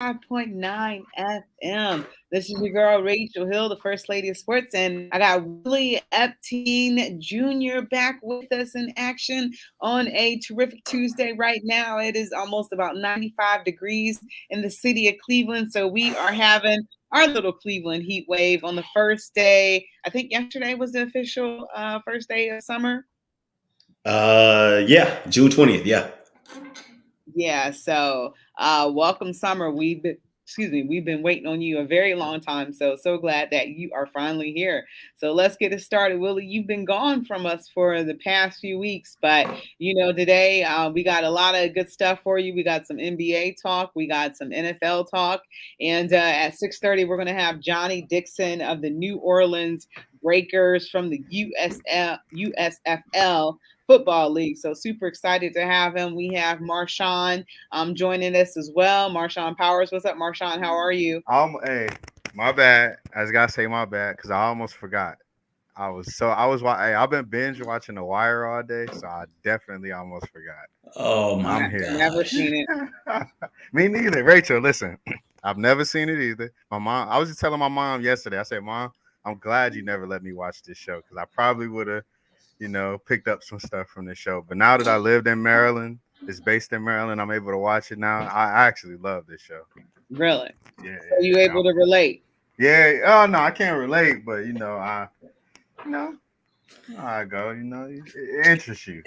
105.9 FM. This is your girl Rachel Hill, the First Lady of Sports, and I got Willie Epteen Jr. back with us in action on a terrific Tuesday right now. It is almost about 95 degrees in the city of Cleveland, so we are having our little Cleveland heat wave on the first day. I think yesterday was the official first day of summer. Yeah, June 20th. Yeah. Yeah, so welcome summer. We've been waiting on you a very long time. So glad that you are finally here. So let's get it started. Willie, you've been gone from us for the past few weeks, but today we got a lot of good stuff for you. We got some NBA talk, we got some NFL talk, and at 6:30 we're gonna have Johnny Dixon of the New Orleans Breakers from the USFL Football League. So super excited to have him. We have Marshawn joining us as well. Marshawn Powers. What's up, Marshawn? How are you? Hey, my bad. I just gotta say my bad because I almost forgot. I've been binge watching The Wire all day, so I definitely almost forgot. Oh my I'm here. Never gosh. seen it. Me neither. Rachel, listen, I've never seen it either. My mom. I was just telling my mom yesterday. I said, Mom, I'm glad you never let me watch this show because I probably would have, picked up some stuff from this show. But now that I lived in Maryland, it's based in Maryland. I'm able to watch it now. I actually love this show. Really? Yeah, Are you yeah, able to relate? yeah. Oh no, I can't relate, but you know, I go. It interests you.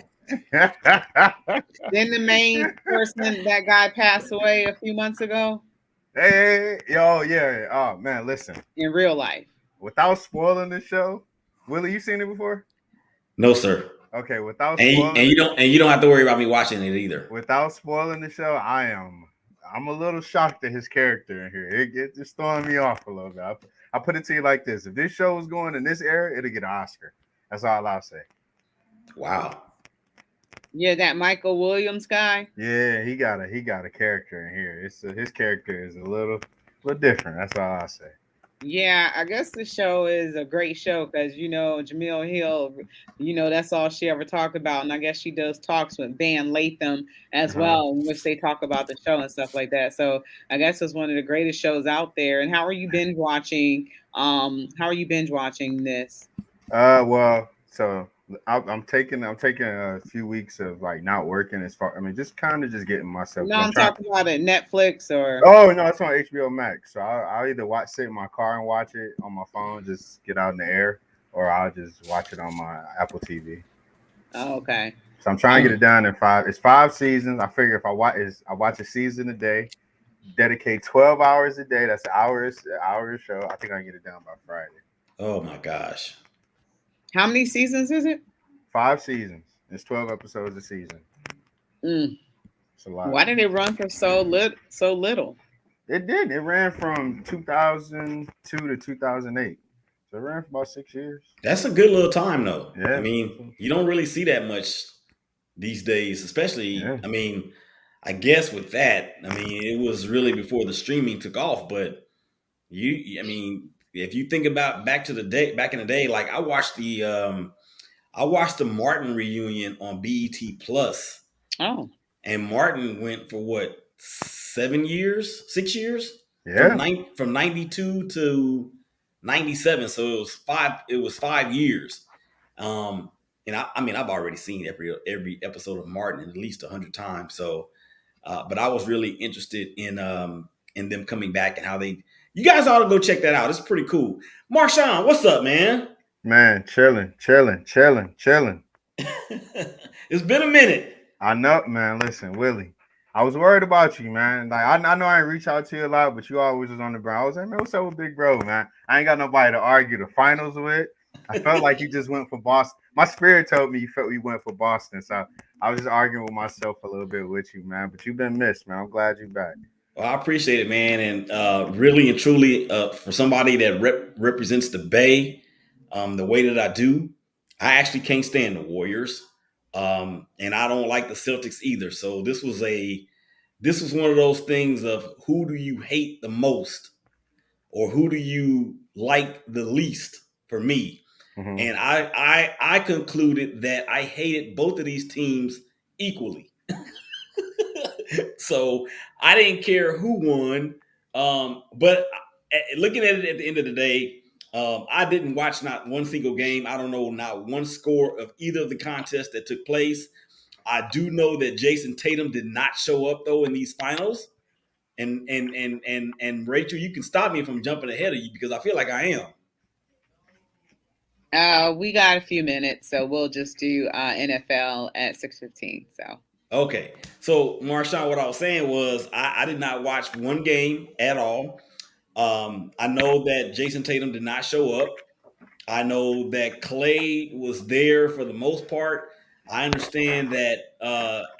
Then the main person, that guy passed away a few months ago Hey, yo, yeah. Oh man, listen. in real life. Without spoiling the show, Willie, you seen it before? No, sir. Okay, without And spoiling and you the don't and you don't have to worry about me watching it either. without spoiling the show, I'm a little shocked at his character in here. It just throwing me off a little bit. I put it to you like this: if this show was going in this era, it'll get an Oscar. That's all I'll say. Wow. Yeah, that Michael Williams guy. Yeah, he got a character in here. His character is a little different. That's all I say. Yeah, I guess the show is a great show because Jamil Hill, that's all she ever talked about, and I guess she does talks with Van Latham as Uh-huh. well, in which they talk about the show and stuff like that. So I guess it's one of the greatest shows out there. And how are you binge watching? How are you binge watching this? Well, so I'm taking a few weeks of like not working as far. I mean, just kind of just getting myself No, because I'm I'm trying. talking about it Netflix or Oh no, it's on HBO Max. So I'll either sit in my car and watch it on my phone, just get out in the air, or I'll just watch it on my Apple TV. oh, okay. So I'm trying to get Mm. it done in five. It's 5 seasons. I figure if I watch a season a day, dedicate 12 hours a day. That's an hour show. I think I can get it done by Friday. Oh my gosh. How many seasons is it? 5 seasons. It's 12 episodes a season. Mm. It's a lot. Why did it run for so little? It did. It ran from 2002 to 2008. So it ran for about 6 years. That's a good little time though. I Yeah. mean, you don't really see that much these days, especially Yeah. I guess with that, it was really before the streaming took off, but if you think about back in the day, like I watched the Martin reunion on BET Plus, Oh, and Martin went for what 7 years, 6 years Yeah. from 92 to 97. So it was 5 years. And I've already seen every episode of Martin at least 100 times. So, but I was really interested in them coming back and how they. You guys ought to go check that out. It's pretty cool. Marshawn, what's up, man? Man, chilling, chilling, chilling, chilling. It's been a minute. I know, man. Listen, Willie, I was worried about you, man. Like I know I ain't reach out to you a lot, but you always was on the ground. I was like, man, what's up with Big Bro, man? I ain't got nobody to argue the finals with. I felt like you just went for Boston. My spirit told me you felt you went for Boston, so I was just arguing with myself a little bit with you, man. But you've been missed, man. I'm glad you're back. Well, I appreciate it, man, and really and truly, for somebody that represents the Bay, the way that I do, I actually can't stand the Warriors, and I don't like the Celtics either. So this was one of those things of who do you hate the most, or who do you like the least for me, Hmm. and I concluded that I hated both of these teams equally. So I didn't care who won. But looking at it at the end of the day, I didn't watch not one single game. I don't know not one score of either of the contests that took place. I do know that Jason Tatum did not show up though in these finals. And Rachel, you can stop me if I'm jumping ahead of you because I feel like I am. We got a few minutes, so we'll just do NFL at 6:15. So Okay. So Marshawn, what I was saying was I did not watch one game at all. I know that Jason Tatum did not show up. I know that Clay was there for the most part. I understand that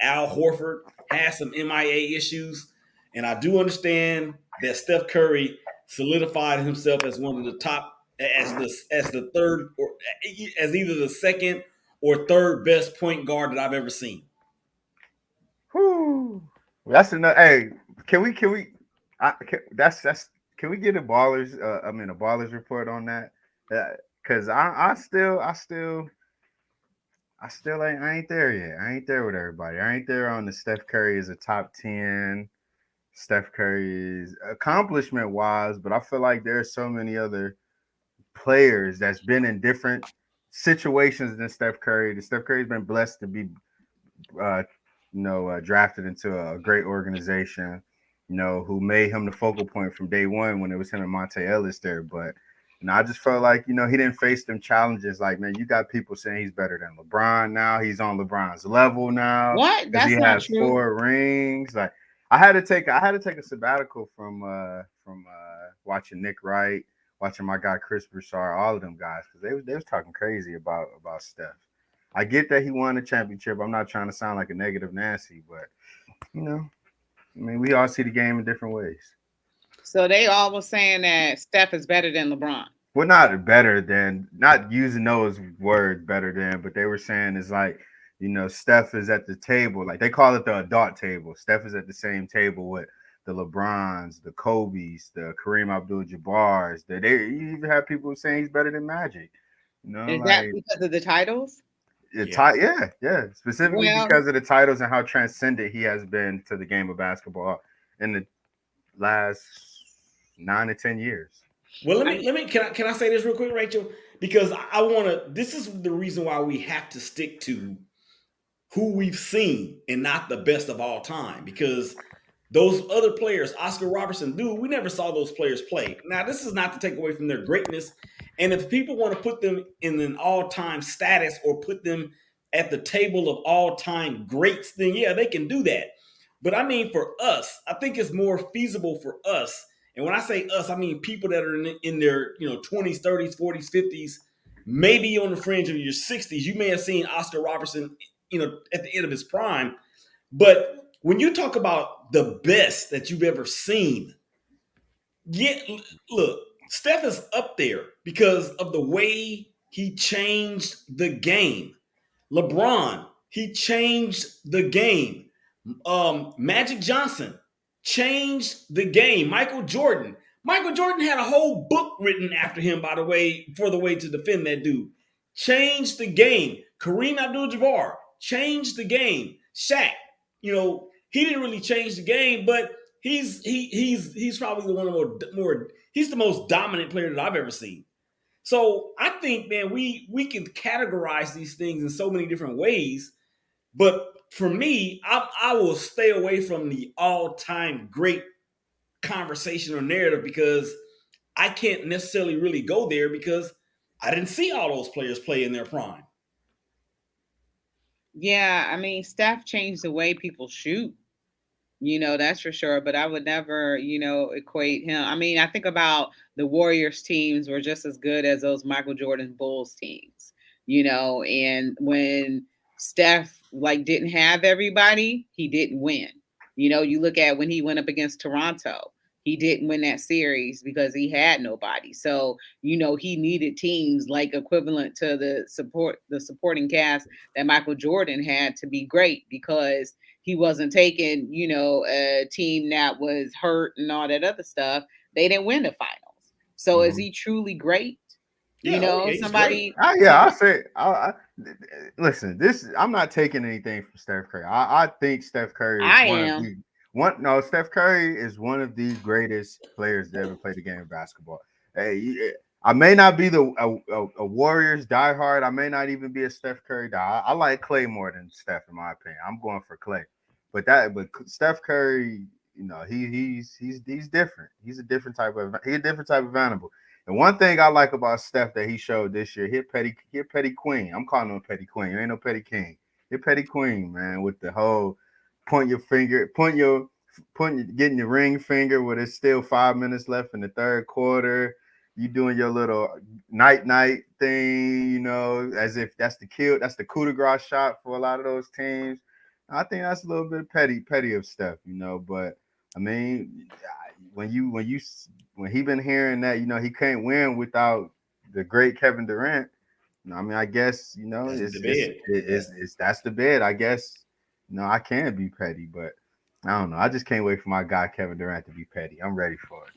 Al Horford has some MIA issues, and I do understand that Steph Curry solidified himself as one of the top, as the third, or as either the second or third best point guard that I've ever seen. Whew. That's enough. Hey, can we? That's. Can we get a ballers? A ballers report on that. Because I ain't there yet. I ain't there with everybody. I ain't there on the Steph Curry is a top 10. Steph Curry's accomplishment wise, but I feel like there's so many other players that's been in different situations than Steph Curry. The Steph Curry's been blessed to be uh, drafted into a great organization, who made him the focal point from day one when it was him and Monte Ellis there. But I just felt like, he didn't face them challenges. Like, man, you got people saying he's better than LeBron now. He's on LeBron's level now what? because he That's not has true. 4 rings. Like, I had to take a sabbatical from watching Nick Wright, watching my guy Chris Broussard, all of them guys, because they was talking crazy about Steph. I get that he won the championship. I'm not trying to sound like a negative Nancy, but you know, we all see the game in different ways. So they all were saying that Steph is better than LeBron. We're not better than, not using those words better than, but they were saying it's like, Steph is at the table, like they call it the adult table. Steph is at the same table with the LeBrons, the Kobe's, the Kareem Abdul-Jabbar's. You even have people saying he's better than Magic. Is that Like because of the titles? Yeah. Yeah, specifically Well, because of the titles and how transcendent he has been to the game of basketball in the last 9 to 10 years. Well, let I, me let me can I say this real quick, Rachel? Because I want to. This is the reason why we have to stick to who we've seen and not the best of all time. Because those other players, Oscar Robertson, dude, we never saw those players play. Now, this is not to take away from their greatness. And if people want to put them in an all-time status or put them at the table of all-time greats, then yeah, they can do that. But I mean, for us, I think it's more feasible for us. And when I say us, I mean people that are in their 20s, 30s, 40s, 50s, maybe on the fringe of your 60s. You may have seen Oscar Robertson, at the end of his prime. But when you talk about the best that you've ever seen, yeah, look, Steph is up there because of the way he changed the game. LeBron, he changed the game. Magic Johnson changed the game. Michael Jordan had a whole book written after him, by the way, for the way to defend that dude. Changed the game. Kareem Abdul-Jabbar changed the game. Shaq, he didn't really change the game, but he's probably the one of the more he's the most dominant player that I've ever seen. So I think, man, we can categorize these things in so many different ways. But for me, I will stay away from the all-time great conversation or narrative because I can't necessarily really go there because I didn't see all those players play in their prime. yeah, I mean, Steph changed the way people shoot. That's for sure. But I would never, equate him. I mean, I think about the Warriors teams were just as good as those Michael Jordan Bulls teams, and when Steph like didn't have everybody, he didn't win. You look at when he went up against Toronto, he didn't win that series because he had nobody. So, he needed teams like equivalent to the supporting cast that Michael Jordan had to be great because he wasn't taking, a team that was hurt and all that other stuff. They didn't win the finals. So is Mm-hmm. he truly great? Yeah, oh yeah, he's great. Somebody, Yeah, some I say, listen. This I'm not taking anything from Steph Curry. I think Steph Curry is I am. Steph Curry is one of the greatest players to ever play the game of basketball. Hey, I may not be a Warriors diehard. I may not even be a Steph Curry die. I like Clay more than Steph, in my opinion. I'm going for Clay, but Steph Curry, he's different. He's a different type of animal. And one thing I like about Steph that he showed this year, he petty queen. I'm calling him a petty queen. You ain't no petty king. He petty queen, man, with the whole point your finger, getting your ring finger when it's still 5 minutes left in the third quarter. You doing your little night thing, as if that's the coup de grace shot for a lot of those teams. I think that's a little bit petty of stuff, But I mean, when he been hearing that, he can't win without the great Kevin Durant. I mean, I guess That's the bed. it's that's the bed. I guess I can be petty, but I don't know. I just can't wait for my guy Kevin Durant to be petty. I'm ready for it.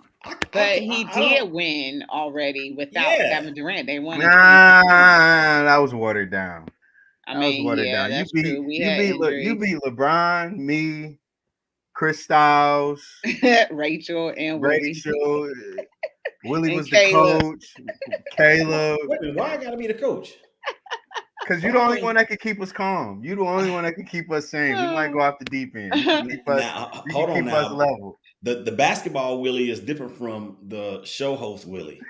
But he I don't. did win already without Yeah, Kevin Durant. They won in 2016. Nah, that was watered down. I That was mean, watered yeah, down. that's true. We had You injuries. beat LeBron, me, Chris Styles, Rachel and Willie Rachel. Willie and was the Caleb. coach. Caleb. wait a minute. Why I got to be the coach? Because you're Why the I only one can't? that can keep us calm. You're the only one that can keep us sane. We might go off the deep end. You can keep us. Now, You can hold on. keep us Now, level. the basketball Willie is different from the show host Willie.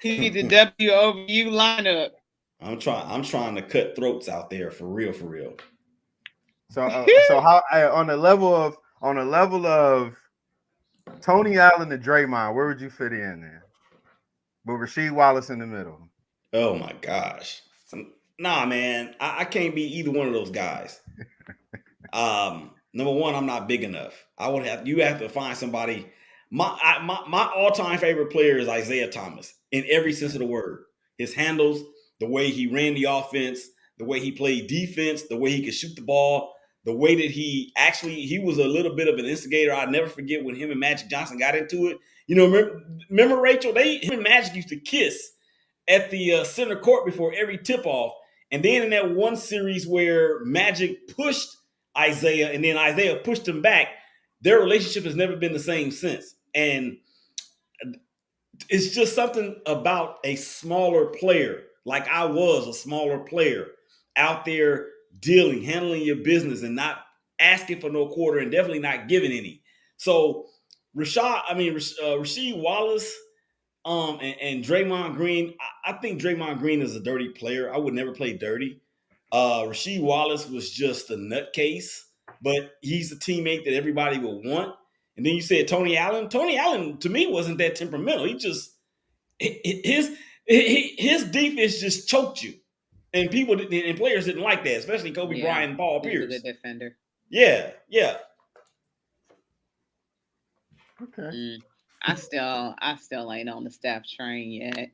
He need the W over U lineup. I'm trying to cut throats out there for real, for real. So how on a level of Tony Allen and Draymond, where would you fit in there? With Rasheed Wallace in the middle. Oh my gosh. Nah, man, I can't be either one of those guys. Number one, I'm not big enough. You have to find somebody. My all time favorite player is Isaiah Thomas in every sense of the word. His handles, the way he ran the offense, the way he played defense, the way he could shoot the ball, the way that he was a little bit of an instigator. I'll never forget when him and Magic Johnson got into it. Remember Rachel? Him and Magic used to kiss at the center court before every tip off. And then in that one series where Magic pushed Isaiah and then Isaiah pushed him back, their relationship has never been the same since. And it's just something about a smaller player, like I was a smaller player, out there handling your business and not asking for no quarter and definitely not giving any. So Rasheed Wallace, and Draymond Green, I think Draymond Green is a dirty player. I would never play dirty. Rasheed Wallace was just a nutcase, but he's a teammate that everybody would want. And then you said Tony Allen. Tony Allen to me wasn't that temperamental. He just his defense just choked you, and players didn't like that, especially Kobe Yeah, Bryant and Paul he was a Pierce. good defender. Yeah, yeah. Okay. Mm. I still ain't on the staff train yet.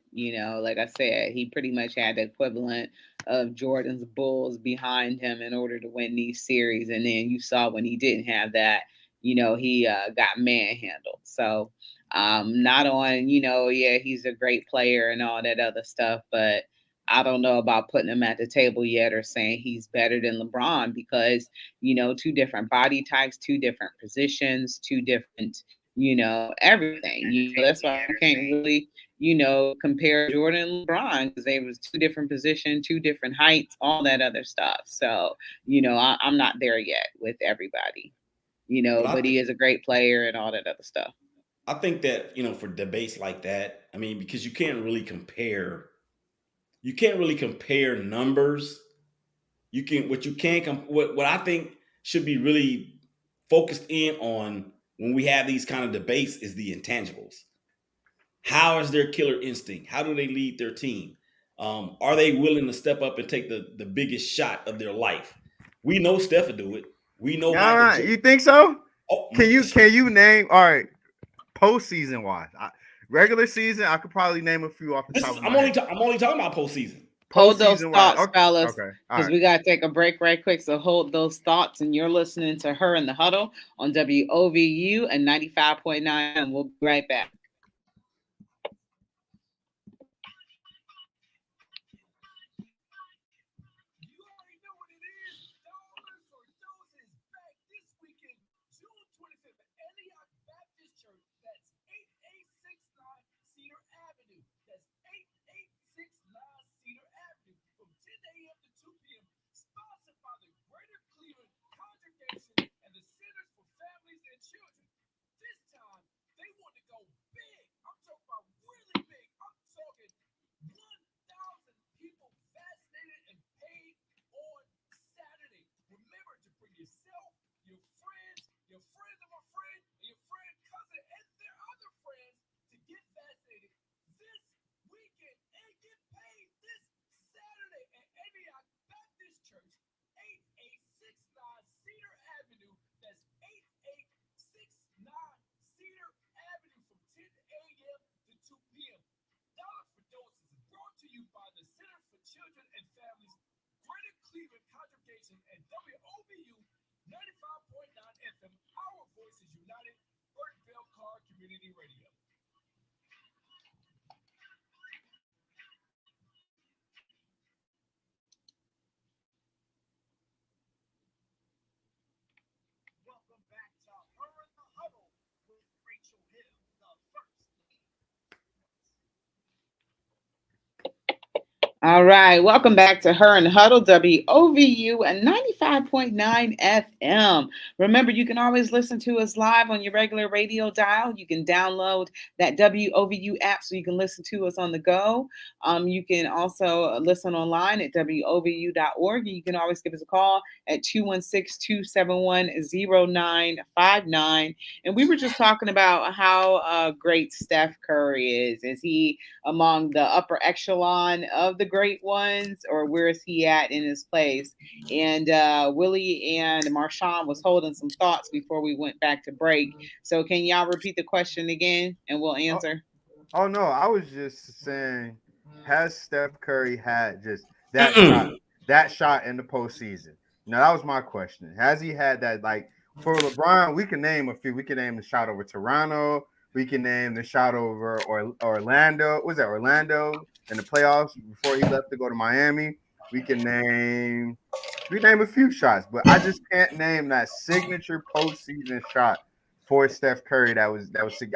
Like I said, he pretty much had the equivalent of Jordan's Bulls behind him in order to win these series. And then you saw when he didn't have that, he got manhandled. So not on, yeah, he's a great player and all that other stuff, but I don't know about putting him at the table yet or saying he's better than LeBron because, two different body types, two different positions, two different everything. That's why you can't really, compare Jordan and LeBron because they was two different positions, two different heights, all that other stuff. So, I'm not there yet with everybody, But I but he think is a great player and all that other stuff. I think that for debates like that, I mean, because you can't really compare numbers. You can what I think should be really focused in on when we have these kind of debates is the intangibles. How is their killer instinct? How do they lead their team? Are they willing to step up and take the biggest shot of their life? We know Steph will do it. We know Michael You Jordan. think so? Oh, Can you name all right postseason wise? Regular season, I could probably name a few off the top of my head. I'm only talking about postseason. Hold those Postseason wise, thoughts, okay, fellas, okay, all because right. we got to take a break right quick. So hold those thoughts, and you're listening to Her in the Huddle on WOVU and 95.9. And we'll be right back. All right, welcome back to Her and Huddle, WOVU and 95.9 FM. Remember, you can always listen to us live on your regular radio dial. You can download that WOVU app so you can listen to us on the go. You can also listen online at WOVU.org. You can always give us a call at 216-271-0959. And we were just talking about how great Steph Curry is. Is he among the upper echelon of the great ones, or where is he at in his place? And Willie and Marshawn was holding some thoughts before we went back to break. So can y'all repeat the question again, and we'll Oh, answer? oh no, I was just saying, has Steph Curry had just Mm-mm. that shot in the postseason? Now that was my question. Has he had that? Like for LeBron, we can name a few. We can name the shot over Toronto. We can name the shot over Orlando. Was that Orlando in the playoffs before he left to go to Miami? We can name a few shots, but I just can't name that signature postseason shot for Steph Curry.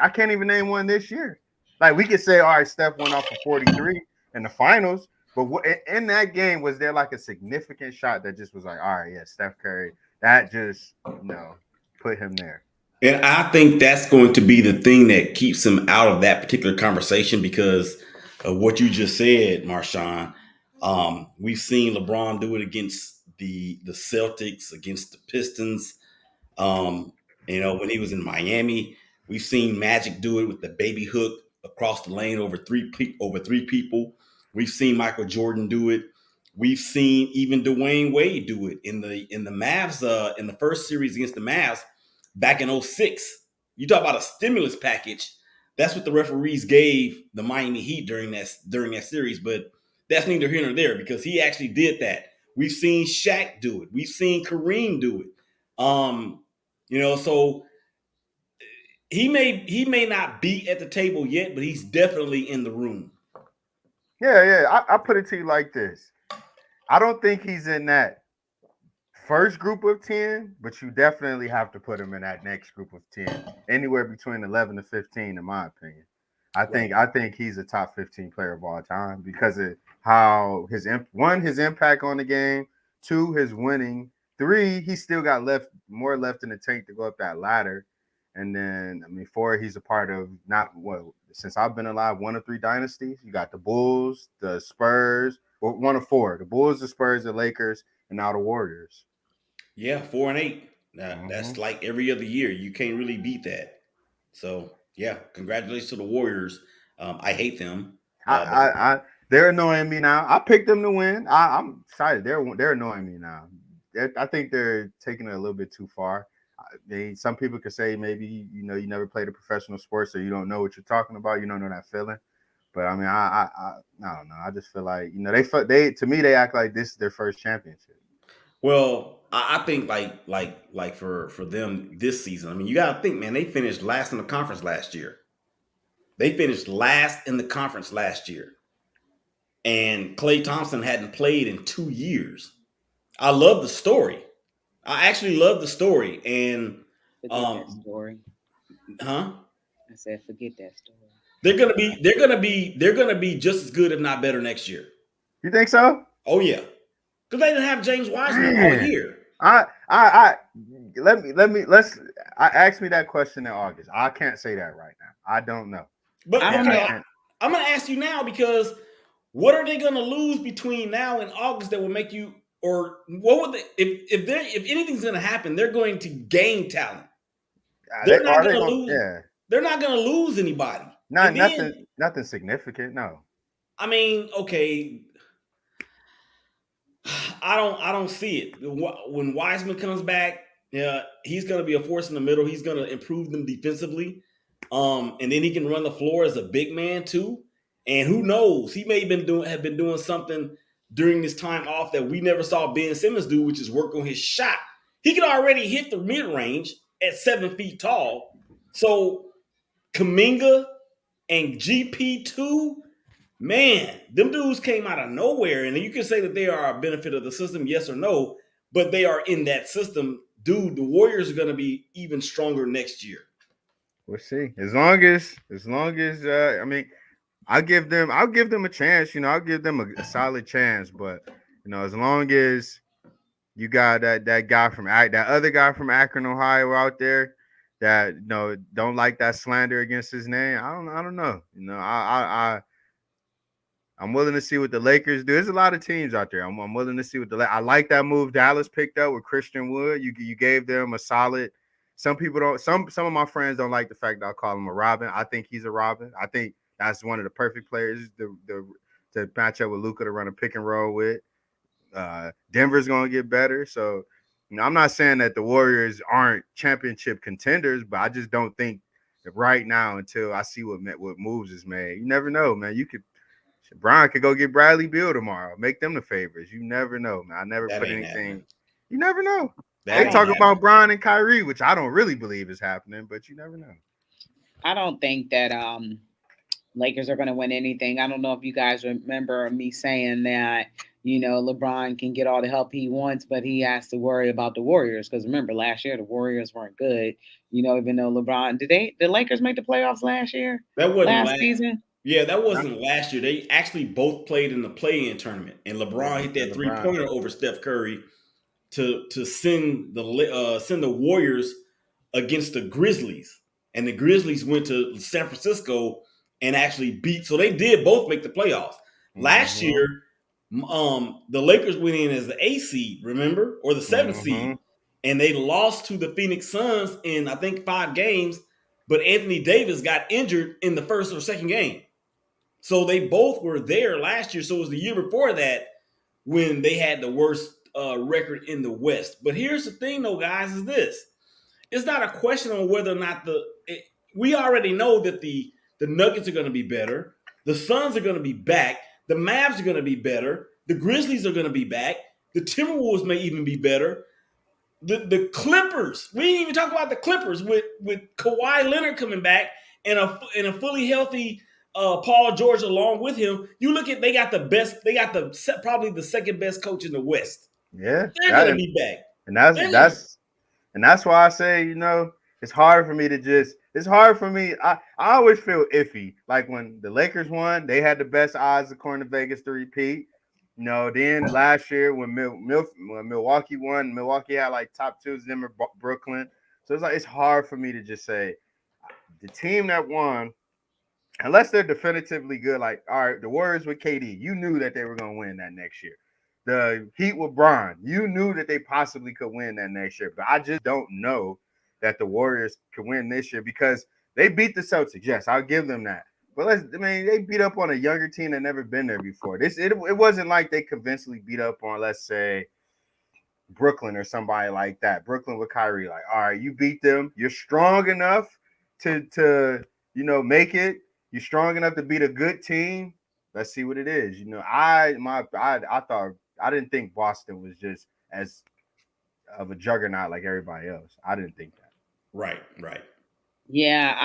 I can't even name one this year. Like we could say, all right, Steph went off for 43 in the finals, but in that game was there like a significant shot that just was like, all right, yeah, Steph Curry, that just put him there. And I think that's going to be the thing that keeps him out of that particular conversation because of what you just said, Marshawn. We've seen LeBron do it against the Celtics, against the Pistons. Um, when he was in Miami, we've seen Magic do it with the baby hook across the lane over three people. We've seen Michael Jordan do it. We've seen even Dwayne Wade do it in the Mavs in the first series against the Mavs back in '06. You talk about a stimulus package. That's what the referees gave the Miami Heat during that series. But that's neither here nor there because he actually did that. We've seen Shaq do it. We've seen Kareem do it. So he may not be at the table yet, but he's definitely in the room. Yeah, yeah. I put it to you like this. I don't think he's in that first group of 10, but you definitely have to put him in that next group of 10, anywhere between 11 to 15, in my opinion. Right. I think he's a top 15 player of all time because of how his impact on the game, two, his winning, three, he still got more left in the tank to go up that ladder. And then, I mean, four, he's a part of not well, since I've been alive, one of three dynasties. You got the Bulls, the Spurs, or one of four, the Bulls, the Spurs, the Lakers, and now the Warriors. Yeah, 4-8. That's Mm-hmm. like every other year. You can't really beat that. So yeah, congratulations to the Warriors. I hate them, but They're annoying me now. I picked them to win. I'm excited. They're annoying me now. I think they're taking it a little bit too far. Some people could say maybe you never played a professional sport, so you don't know what you're talking about. You don't know that feeling. But I mean, I don't know. I just feel like they to me they act like this is their first championship. well, I think like for them this season. I mean, you got to think, man. They finished last in the conference last year. They finished last in the conference last year, and Clay Thompson hadn't played in 2 years. I love the story. I actually love the story, and Forget that um, story. huh? I said, forget that story. They're gonna be just as good, if not better, next year. You think so? Oh yeah, because they didn't have James Wiseman all Man, year. I let's I ask me that question in August. I can't say that right now. I don't know. But I don't I okay, know. can't. I'm going to ask you now because what are they going to lose between now and August that will make you, or what would they, if anything's going to happen, they're going to gain talent. They're not Are going they to going? lose. Yeah, They're not going to lose anybody. not And then, nothing significant. No. I mean, okay, I don't see it. When Wiseman comes back, yeah, he's going to be a force in the middle. He's going to improve them defensively, and then he can run the floor as a big man too. And who knows? He may have been doing something during this time off that we never saw Ben Simmons do, which is work on his shot. He can already hit the mid range at 7 feet tall. So Kaminga and GP2, man, them dudes came out of nowhere. And you can say that they are a benefit of the system, yes or no, but they are in that system. Dude, the Warriors are going to be even stronger next year. We'll see. As long as I mean, I'll give them a chance. I'll give them a solid chance. But as long as you got that guy from that other guy from Akron, Ohio, out there that don't like that slander against his name. I don't know. I'm willing to see what the Lakers do. There's a lot of teams out there. I'm willing to see what I like that move Dallas picked up with Christian Wood. You gave them a solid. Some people don't. Some of my friends don't like the fact that I call him a Robin. I think he's a Robin. I think that's one of the perfect players to match up with Luka to run a pick and roll with. Denver's going to get better. So, I'm not saying that the Warriors aren't championship contenders, but I just don't think that right now until I see what moves is made. You never know, man. Brian could go get Bradley Beal tomorrow. Make them the favorites. You never know, man. I never That put ain't happening. anything. You never know. I That They ain't don't. talk about happening. Brian and Kyrie, which I don't really believe is happening, but you never know. I don't think that Lakers are going to win anything. I don't know if you guys remember me saying that, LeBron can get all the help he wants, but he has to worry about the Warriors. Because remember, last year the Warriors weren't good. Even though LeBron, the Lakers make the playoffs last year, That wasn't last last. season? Yeah, that Not, wasn't last year. They actually both played in the play-in tournament, and yeah, LeBron hit and that three LeBron. pointer over Steph Curry to send the Warriors against the Grizzlies, and the Grizzlies went to San Francisco and actually beat. So they did both make the playoffs last Mm-hmm. year. The Lakers went in as the A seed, remember, or the seventh Mm-hmm. seed, and they lost to the Phoenix Suns in I think 5 games. But Anthony Davis got injured in the first or second game, so they both were there last year. So it was the year before that when they had the worst record in the West. But here's the thing, though, guys: is this? It's not a question on whether or not we already know that the Nuggets are going to be better, the Suns are going to be back, the Mavs are going to be better, the Grizzlies are going to be back, the Timberwolves may even be better. The Clippers, we didn't even talk about the Clippers with Kawhi Leonard coming back and a fully healthy Paul George along with him. You look at, they got probably the second best coach in the West. Yeah, They're going to be back. and that's They're gonna, that's And that's why I say, it's hard for me to it's hard for me. I always feel iffy. Like when the Lakers won, they had the best odds according to Vegas to repeat. Then last year when Milwaukee won, Milwaukee had like top twos, them or Brooklyn. So it's hard for me to just say the team that won, unless they're definitively good. Like, all right, the Warriors with KD, you knew that they were going to win that next year. The Heat with Bron, you knew that they possibly could win that next year. But I just don't know that the Warriors could win this year because they beat the Celtics. Yes, I'll give them that. But they beat up on a younger team that never been there before. It wasn't like they convincingly beat up on, let's say, Brooklyn or somebody like that. Brooklyn with Kyrie, like, all right, you beat them. You're strong enough to make it. You're strong enough to beat a good team. Let's see what it is. I thought I didn't think Boston was just as of a juggernaut like everybody else. I didn't think that. right, right. Yeah,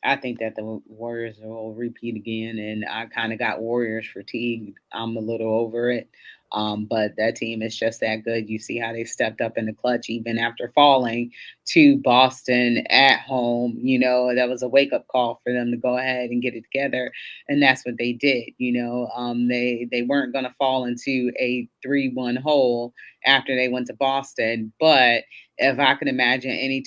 I think that the Warriors will repeat again, and I kind of got Warriors fatigued. I'm a little over it. But that team is just that good. You see how they stepped up in the clutch even after falling to Boston at home. That was a wake up call for them to go ahead and get it together, and that's what they did. They weren't going to fall into a 3-1 hole after they went to Boston, but if I can imagine any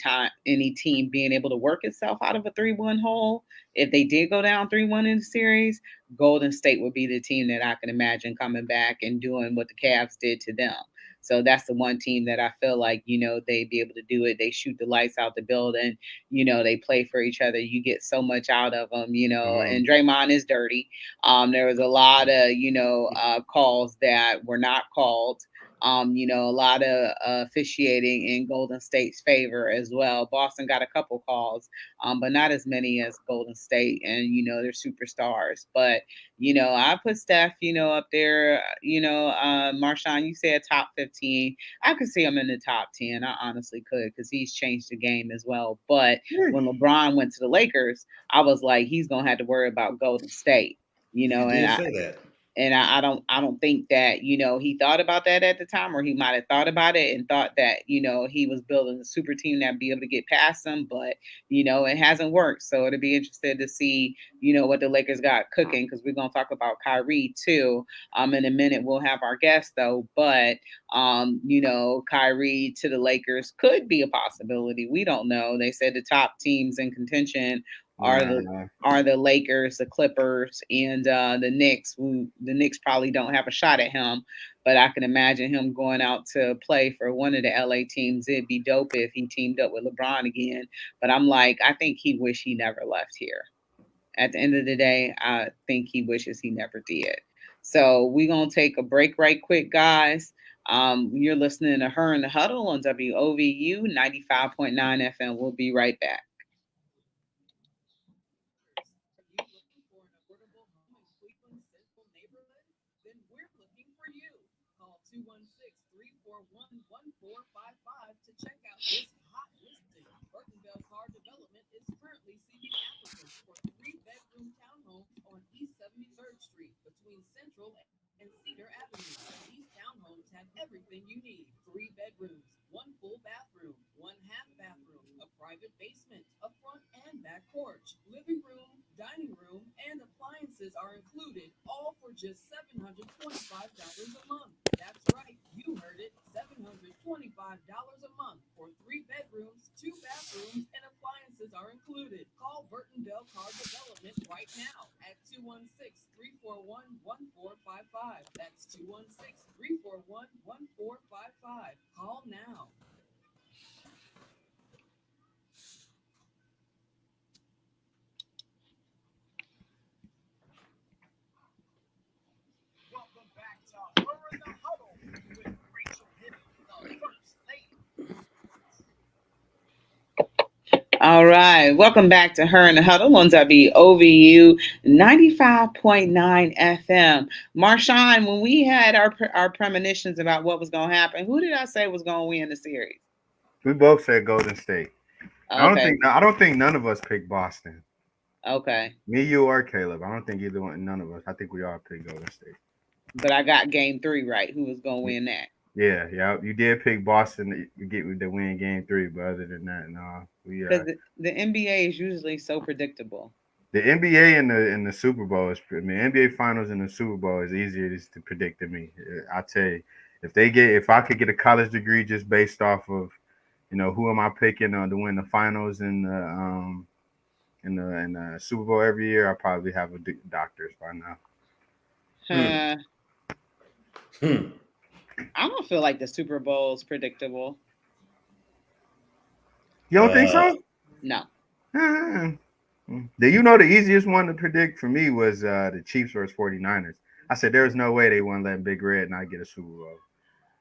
team being able to work itself out of a 3-1 hole, if they did go down 3-1 in the series, Golden State would be the team that I can imagine coming back and doing what the Cavs did to them. So that's the one team that I feel like, they'd be able to do it. They shoot the lights out the building. They play for each other. You get so much out of them, Um, and Draymond is dirty. There was a lot of, calls that were not called. A lot of officiating in Golden State's favor as well. Boston got a couple calls, but not as many as Golden State, and they're superstars. But I put Steph, up there. Marshawn, you said top 15. I could see him in the top 10. I honestly could because he's changed the game as well. But when LeBron went to the Lakers, I was like, he's gonna have to worry about Golden State. You And did I say that. and I don't think that he thought about that at the time, or he might have thought about it and thought that he was building a super team that'd be able to get past them, but it hasn't worked. So it'll be interested to see what the Lakers got cooking, because we're gonna talk about Kyrie too. In a minute we'll have our guest though, but Kyrie to the Lakers could be a possibility. We don't know. They said the top teams in contention are nah, the nah. are the Lakers, the Clippers, and the Knicks. The Knicks probably don't have a shot at him, but I can imagine him going out to play for one of the LA teams. It'd be dope if he teamed up with LeBron again. But I'm like, I think he wish he never left here. At the end of the day, I think he wishes he never did. So we're gonna take a break right quick, guys. You're listening to Her in the Huddle on WOVU 95.9 FM. We'll be right back. Are you looking for an affordable home in Cleveland's central neighborhood? Then we're looking for you. Call 216-341-1455 to check out this hot listing. Burtonville Car Development is currently seeking applicants for 3-bedroom townhomes on East 73rd Street between Central and Cedar Avenue. These townhomes have everything you need: 3 bedrooms, one full bathroom, one half bathroom, a private basement, a front and back porch, living room, dining room, and appliances are included, all for just $725 a month. That's right, you heard it, $725 a month for 3 bedrooms, 2 bathrooms, and appliances are included. Call Burtonville Car Development right now at 216-341-1455. That's 216-341-1455. Call now. Welcome back to Her in the Huddle with Rachel Hidden, the First Lady of Sports. All right, welcome back to Her in the Huddle on WOVU 95.9 FM. Marshawn, when we had our premonitions about what was going to happen, who did I say was going to win the series? We both said Golden State. Okay, I don't think none of us picked Boston. okay, Me, you, or Caleb. I don't think either one. None of us. I think we all picked Golden State. but I got game 3 right. Who was going to win that? Yeah, yeah. You did pick Boston to get with the win game 3, but other than that, no. We Because the NBA is usually so predictable. The NBA and the Super Bowl is. I mean, NBA Finals and the Super Bowl is easier to predict than me. I tell you, if I could get a college degree just based off of who am I picking to win the finals and the Super Bowl every year, I probably have a doctor's by now. Hmm. Huh, Hmm. I don't feel like the Super Bowl is predictable. You don't think Uh, so? No. Do you know the easiest one to predict for me was the Chiefs versus 49ers? I said there was no way they weren't letting Big Red not get a Super Bowl.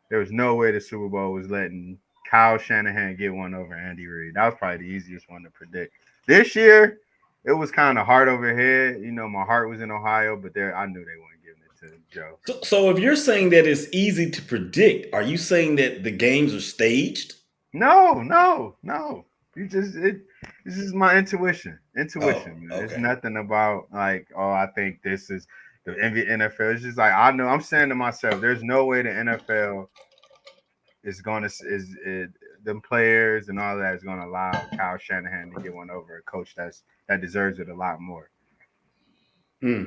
There was no way the Super Bowl was letting Kyle Shanahan get one over Andy Reid. That was probably the easiest one to predict. This year, it was kind of heart over head. My heart was in Ohio, but there I knew they weren't giving it to Joe. so if you're saying that it's easy to predict, are you saying that the games are staged? No, no, no. You just it. This is my intuition. Oh, Intuition, man. It's okay. nothing about like, oh, I think this is. the NFL. It's just like I know I'm saying to myself, there's no way the NFL is gonna is them players and all that is gonna allow Kyle Shanahan to get one over a coach that deserves it a lot more. Hmm.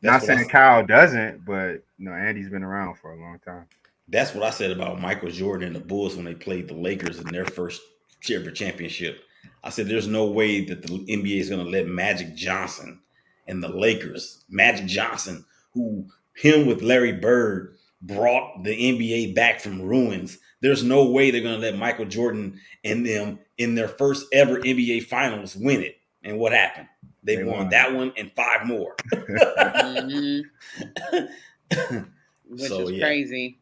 That's Not what I. saying Kyle doesn't, but Andy's been around for a long time. That's what I said about Michael Jordan and the Bulls when they played the Lakers in their first ever championship. I said there's no way that the NBA is going to let Magic Johnson and the Lakers, Magic Johnson, who him with Larry Bird brought the NBA back from ruins. There's no way they're going to let Michael Jordan and them in their first ever NBA finals win it. And what happened? They They won won. that one and five more. Hmm. Which So is yeah. crazy.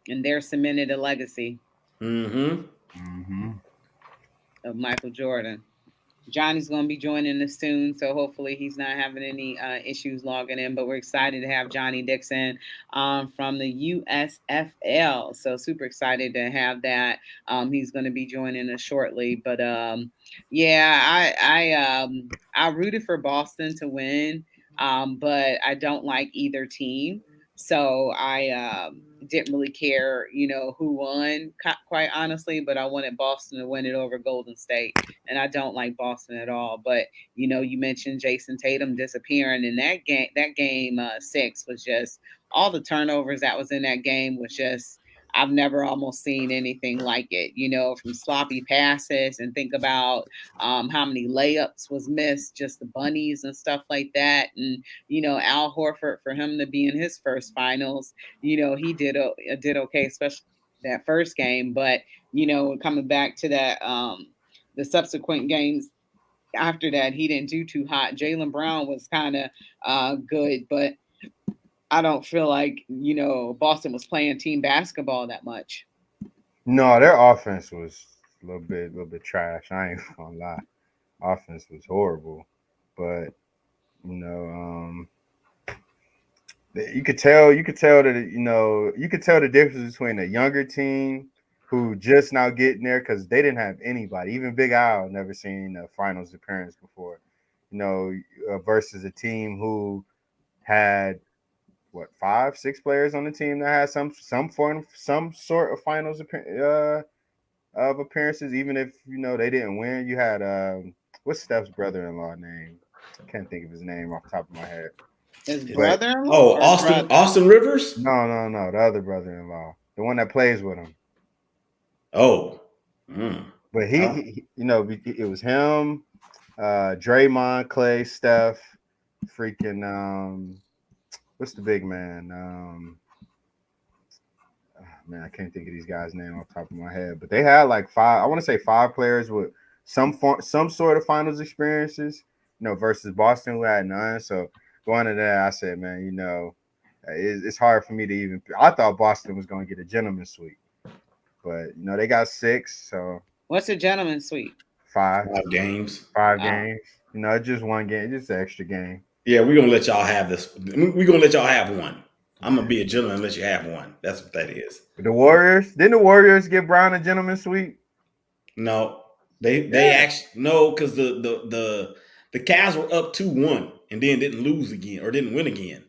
And they're cemented a legacy Mm-hmm. Hmm. of Michael Jordan. Johnny's going to be joining us soon, so hopefully he's not having any issues logging in. But we're excited to have Johnny Dixon from the USFL. So super excited to have that. He's going to be joining us shortly. But yeah, I rooted for Boston to win, but I don't like either team. So I didn't really care, who won, quite honestly. But I wanted Boston to win it over Golden State, and I don't like Boston at all. But you mentioned Jason Tatum disappearing in that game. That game 6 was just all the turnovers that was in that game was just. I've never almost seen anything like it, from sloppy passes, and think about how many layups was missed, just the bunnies and stuff like that. And, Al Horford, for him to be in his first finals, he did okay, especially that first game. But, coming back to that, the subsequent games after that, he didn't do too hot. Jaylen Brown was kind of good, but I don't feel like Boston was playing team basketball that much. No, their offense was a little bit trash. I ain't gonna lie. Offense was horrible, but you know, you could tell that you could tell the difference between a younger team who just now getting there because they didn't have anybody. Even Big Al never seen a finals appearance before. Versus a team who had what 5, 6 players on the team that had some form some sort of finals of appearances, even if they didn't win. You had what's Steph's brother-in-law name? I can't think of his name off the top of my head. His But brother-in-law Oh, or Austin brother? Austin Rivers. no, the other brother-in-law, the one that plays with him. Oh, mm. But Oh, it was him, Draymond, Clay, Steph, freaking what's the big man? Man, I can't think of these guys' name off the top of my head, but they had like five. I want to say 5 players with some sort of finals experiences. Versus Boston who had none. So going to that, I said, man, it's hard for me to even. I thought Boston was going to get a gentleman's sweep, but they got 6, so What's a gentleman's suite? five, 5 games. 5 games. Oh, Just one game, just an extra game. Yeah, we're gonna let y'all have this. We're gonna let y'all have one. I'm gonna be a gentleman and let you have one. That's what that is. But the Warriors, didn't the Warriors give Brown a gentleman's sweep? No, they Yeah. actually no, because the Cavs were up 2-1 and then didn't lose again or didn't win again.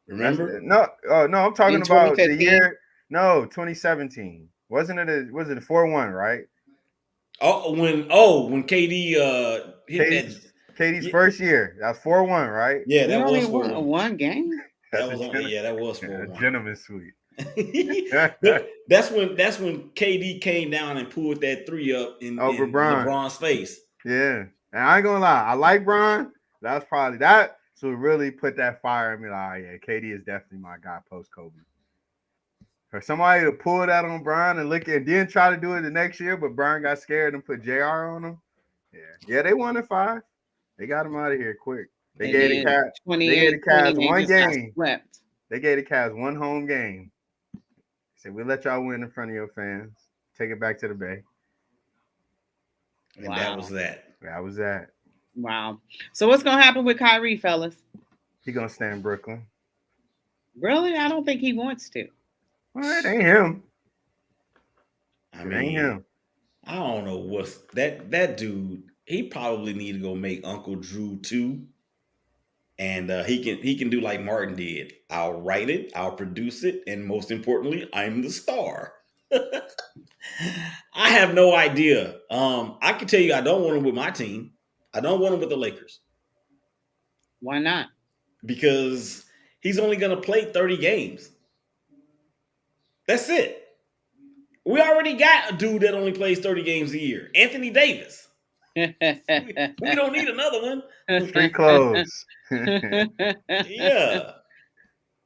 That's Remember? no, no. I'm talking in about the 2015. year. No, 2017. Wasn't it? Was it 4-1? Right? Oh when KD hit that. KD's Yeah, first year. That's 4-1, right? yeah, We that only was won 4-1. one game. That That's was on. Yeah, that was a 4-1. gentleman's sweep. That's when KD came down and pulled that three up Over in Bron. LeBron's face. Yeah. And I ain't gonna lie, I like Bron. That's probably that. So really put that fire in me. Like, oh, yeah, KD is definitely my guy post Kobe. For somebody to pull that on Bron and look and then try to do it the next year, but Bron got scared and put JR on him. Yeah, they won at 5. They got him out of here quick. They And gave the then cat. They gave the 28-20, Cavs they one just got game. swept. They gave the Cavs one home game. Said we let y'all win in front of your fans. Take it back to the Bay. And that Wow. was that. That was that. Wow. So what's gonna happen with Kyrie, fellas? He gonna stay in Brooklyn. Really? I don't think he wants to. Well, it ain't him. I It ain't mean, him. I don't know what's that dude. He probably need to go make Uncle Drew too. and he can do like Martin did. I'll write it, I'll produce it, and most importantly, I'm the star. I have no idea. I can tell you, I don't want him with my team. I don't want him with the Lakers Why not? because he's only going to play 30 games. That's it. We already got a dude that only plays 30 games a year, Anthony Davis. We don't need another one. Street clothes. Yeah.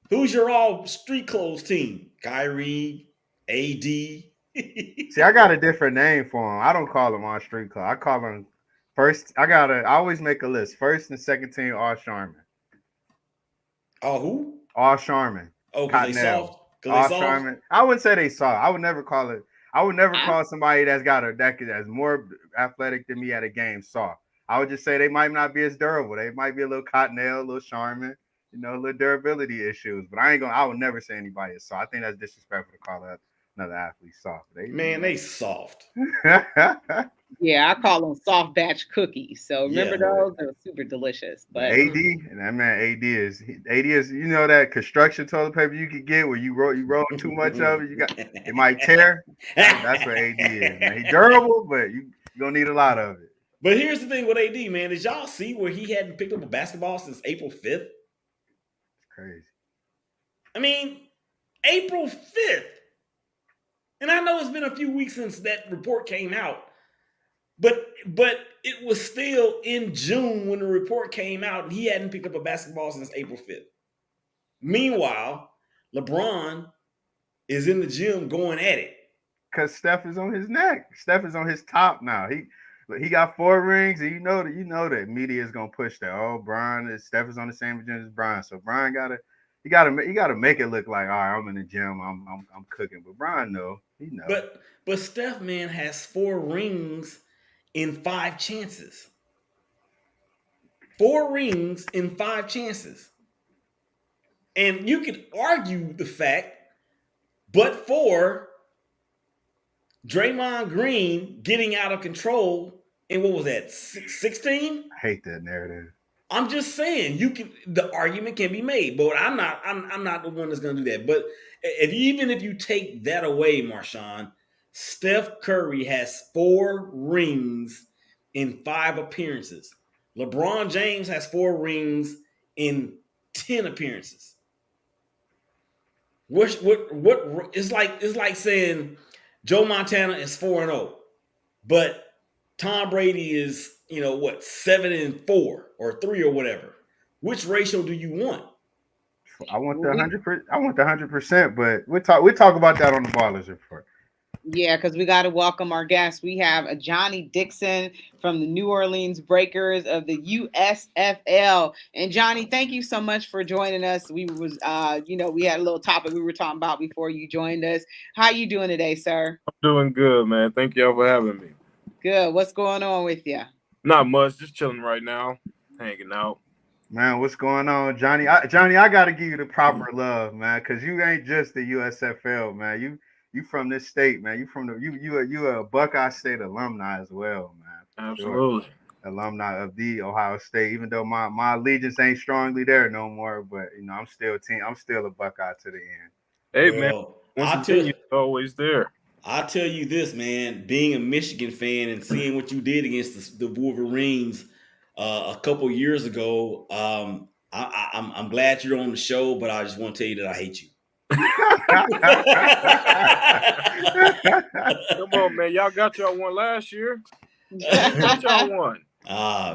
Who's your all street clothes team? Kyrie, AD. See, I got a different name for him. I don't call him on street clothes. I call him first. I always make a list. First and second team, all Sharman. Oh, who? All Sharman. Oh, because they Cottonelle. soft. Because All they soft. Sharman. I wouldn't say they saw. I would never call it. I would never I, call somebody that's more athletic than me at a game soft. I would just say they might not be as durable. They might be a little Cottonelle, a little Sharman, a little durability issues. But I ain't gonna. I would never say anybody is soft. I think that's disrespectful to call another athlete soft. Man, they soft. yeah, I call them soft batch cookies. So remember Yeah. those? They're super delicious. But AD and that man AD is that construction toilet paper you could get where you roll too much of it, it might tear. That's what AD is, man. He's durable, but you gonna need a lot of it. But here's the thing with AD, man. Did y'all see where he hadn't picked up a basketball since April 5th? It's crazy. I mean, April 5th. And I know it's been a few weeks since that report came out, but it was still in June when the report came out, and he hadn't picked up a basketball since April 5th. Meanwhile, LeBron is in the gym going at it. Cause Steph is on his neck. Steph is on his top now. He got 4 rings, and you know that media is gonna push that. Oh, Steph is on the same gym as Brian, so Brian gotta make it look like, all right, I'm in the gym, I'm cooking. But Brian he knows. But Steph, man, has 4 rings in 5 chances. 4 rings in 5 chances. And you could argue the fact, but for Draymond Green getting out of control in what was that, 16? I hate that narrative. I'm just saying the argument can be made, but I'm not the one that's gonna do that. But even if you take that away, Marshawn, Steph Curry has 4 rings in 5 appearances. LeBron James has 4 rings in 10 appearances. What it's like saying Joe Montana is 4-0, but Tom Brady is 7-4 or 3 or whatever. Which ratio do you want? I want the 100%. I want the 100%, but we talk about that on the Ballers Report. Yeah, because we got to welcome our guests. We have a Johnny Dixon from the New Orleans Breakers of the USFL. And Johnny, thank you so much for joining us. We had a little topic we were talking about before you joined us. How you doing today, sir? I'm doing good, man. Thank y'all for having me. Good. What's going on with you? Not much, just chilling right now, hanging out. Man, what's going on, Johnny? Johnny, I gotta give you the proper love, man, because you ain't just the USFL, man. You from this state, man. You a Buckeye State alumni as well, man. Absolutely. Sure. Alumni of the Ohio State, even though my allegiance ain't strongly there no more, but I'm still a Buckeye to the end. Hey, man, once you're always there. I'll tell you this, man. Being a Michigan fan and seeing what you did against the Wolverines a couple years ago, I'm glad you're on the show, but I just want to tell you that I hate you. Come on, man. Y'all got y'all one last year. Got y'all one.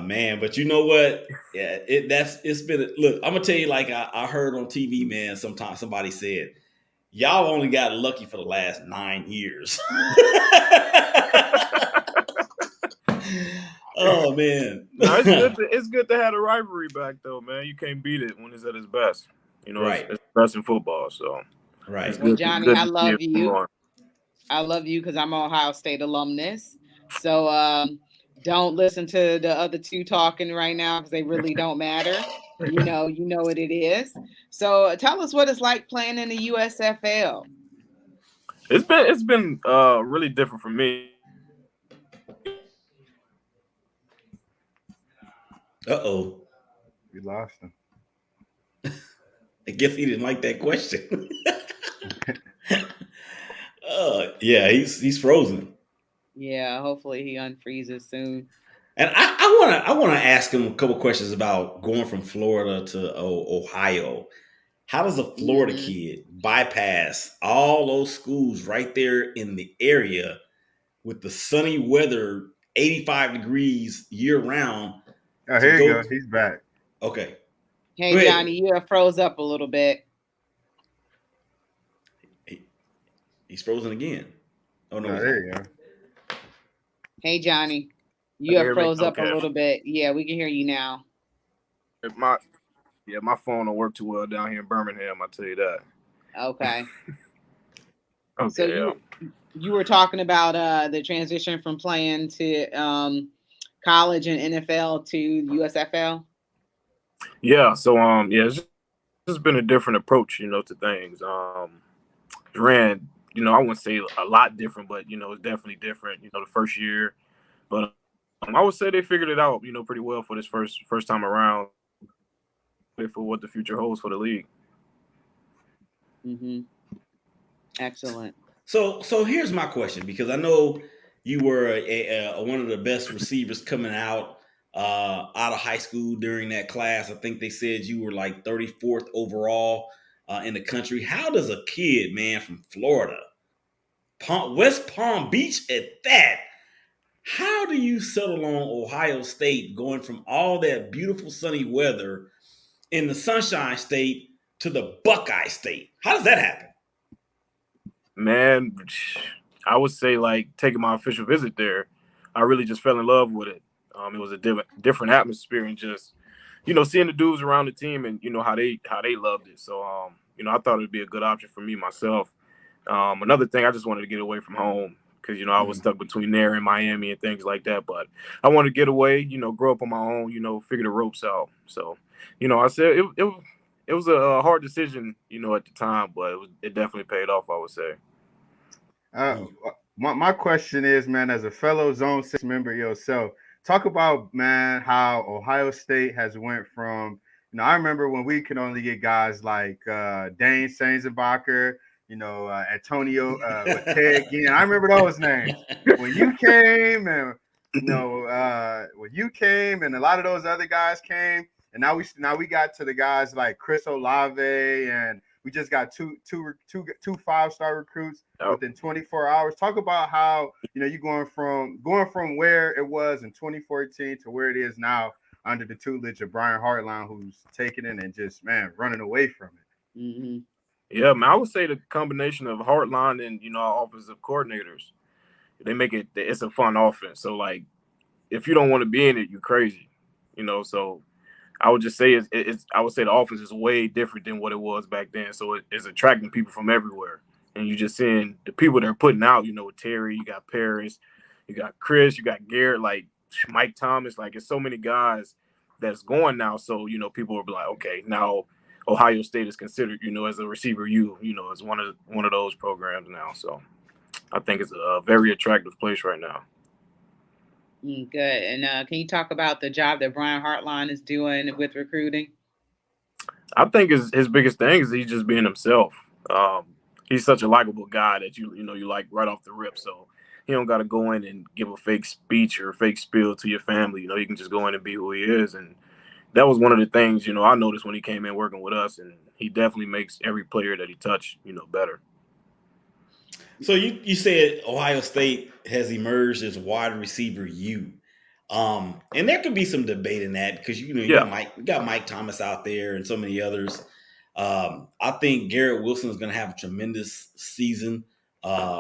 Man, but you know what? Yeah, it's been. Look, I'm gonna tell you, like I heard on TV, man. Sometimes somebody said, y'all only got lucky for the last 9 years. Oh man, no, it's good to have a rivalry back though, man. You can't beat it when it's at its best. Right. It's best in football. So right. Well, Johnny, I love you. I love you because I'm an Ohio State alumnus. So don't listen to the other two talking right now because they really don't matter. You know what it is. So tell us what it's like playing in the USFL. It's been really different for me. Uh-oh. We lost him. I guess he didn't like that question. Yeah, he's frozen. Yeah, hopefully he unfreezes soon. And I wanna ask him a couple questions about going from Florida to Ohio. How does a Florida Hmm. kid bypass all those schools right there in the area with the sunny weather, 85 degrees year round Oh, to here you go? go. He's back. Okay, go Hey ahead. Johnny, you have froze up a little bit. He- He's frozen again. Oh no, Oh, he's there not. you go. Hey Johnny, I you can have hear me. froze up a Okay. little bit. Yeah, we can hear you now. My my phone don't work too well down here in Birmingham. I tell you that. Okay. So Okay. Yeah. you were talking about the transition from playing to college and NFL to USFL. Yeah. So yeah, it's been a different approach, to things. Ran, I wouldn't say a lot different, but it's definitely different. The first year, but I would say they figured it out, pretty well for this first time around for what the future holds for the league. Hmm. Excellent. So here's my question, because I know you were one of the best receivers coming out of high school during that class. I think they said you were like 34th overall in the country. How does a kid, man, from Florida, West Palm Beach at that, how do you settle on Ohio State, going from all that beautiful sunny weather in the Sunshine State to the Buckeye State? How does that happen? Man, I would say like taking my official visit there, I really just fell in love with it. It was a different atmosphere and just seeing the dudes around the team and how they loved it. So I thought it'd be a good option for me myself. Another thing, I just wanted to get away from home because I was Mhm. stuck between there and Miami and things like that. But I wanted to get away, grow up on my own, figure the ropes out. So, I said it was a hard decision, at the time, but it definitely paid off, I would say. Uh, my question is, man, as a fellow Zone 6 member yourself, talk about, man, how Ohio State has went from, I remember when we could only get guys like Dane Sainzenbacher, Antonio, with Ted Ginn. I remember those names. When you came and, when you came and a lot of those other guys came, and now we got to the guys like Chris Olave, and we just got two 5-star recruits Yep. within 24 hours. Talk about how you going from where it was in 2014 to where it is now under the tutelage of Brian Hartline, who's taking it and just running away from it. Hmm. Yeah, man, I would say the combination of Hartline and our offensive coordinators, they make it's a fun offense. So like, if you don't want to be in it, you're crazy. So I would just say I would say the offense is way different than what it was back then. So it's attracting people from everywhere, and you just seeing the people they're putting out. With Terry, you got Paris, you got Chris, you got Garrett, like Mike Thomas. Like it's so many guys that's going now. So people will be like, okay, now Ohio State is considered, as a receiver, as one of those programs now. So I think it's a very attractive place right now. Good. And can you talk about the job that Brian Hartline is doing with recruiting? I think his biggest thing is he's just being himself. He's such a likable guy that you like right off the rip. So he don't got to go in and give a fake speech or a fake spiel to your family. He can just go in and be who he is. And that was one of the things I noticed when he came in working with us. And he definitely makes every player that he touched better. So you said Ohio State has emerged as wide receiver U. And there could be some debate in that, because Yeah. You got Mike Thomas out there and so many others. I think Garrett Wilson is going to have a tremendous season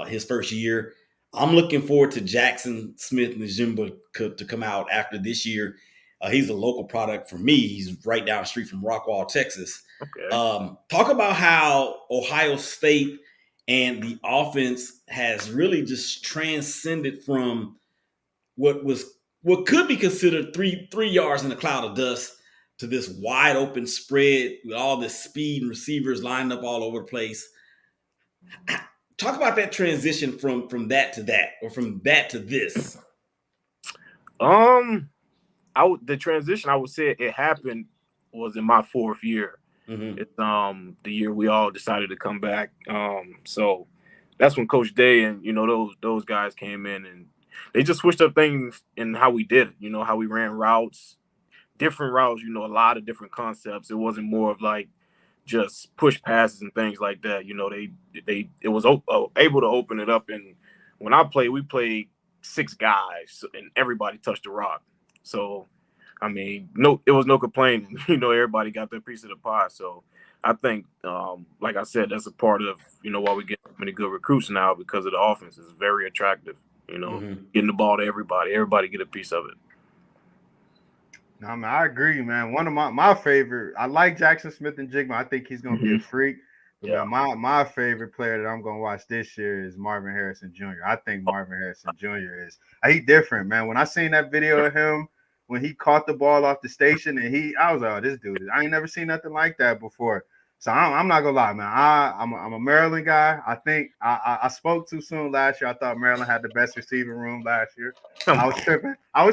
his first year. I'm looking forward to Jackson Smith Njimba to come out after this year. He's a local product for me. He's right down the street from Rockwall, Texas. Okay. Talk about how Ohio State and the offense has really just transcended from what could be considered three yards in a cloud of dust to this wide open spread with all this speed and receivers lined up all over the place. Talk about that transition from that to that, or from that to this. The transition, I would say it happened was in my fourth year. Mm-hmm. It's the year we all decided to come back. So that's when Coach Day and those guys came in, and they just switched up things in how we did it. How we ran routes, different routes. A lot of different concepts. It wasn't more of like just push passes and things like that. It was able to open it up. And when I played, we played 6 guys, and everybody touched the rock. So I mean, no, it was no complaining. Everybody got their piece of the pie. So I think, like I said, that's a part of why we get so many good recruits now, because of the offense is very attractive. Mm-hmm. Getting the ball to everybody. Everybody get a piece of it. No, man, I agree, man. One of my favorite, I like Jackson Smith and Jigma. I think he's gonna be a freak. But Yeah. man, my favorite player that I'm gonna watch this year is Marvin Harrison Jr. I think Marvin Harrison Jr. is he different, man. When I seen that video of him when he caught the ball off the station and I was like, oh, this dude, I ain't never seen nothing like that before. So I'm not gonna lie, man. I'm a Maryland guy. I think I spoke too soon last year. I thought Maryland had the best receiving room last year. I was tripping. I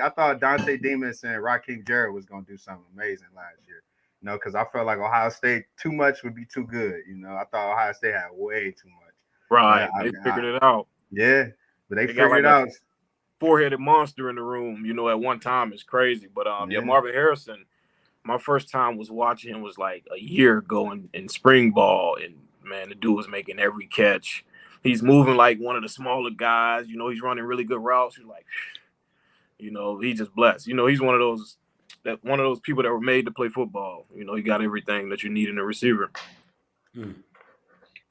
thought Dante Demas and Raheem Jarrett was gonna do something amazing last year. Because I felt like Ohio State too much would be too good. I thought Ohio State had way too much. Right. They figured it out. Yeah, but they got figured like it out. Four-headed monster in the room, at one time. It's crazy. But Yeah. Marvin Harrison, my first time was watching him was like a year ago in spring ball, and man, the dude was making every catch. He's moving like one of the smaller guys. He's running really good routes. You're like, he's just blessed. He's one of those people that were made to play football. He got everything that you need in a receiver.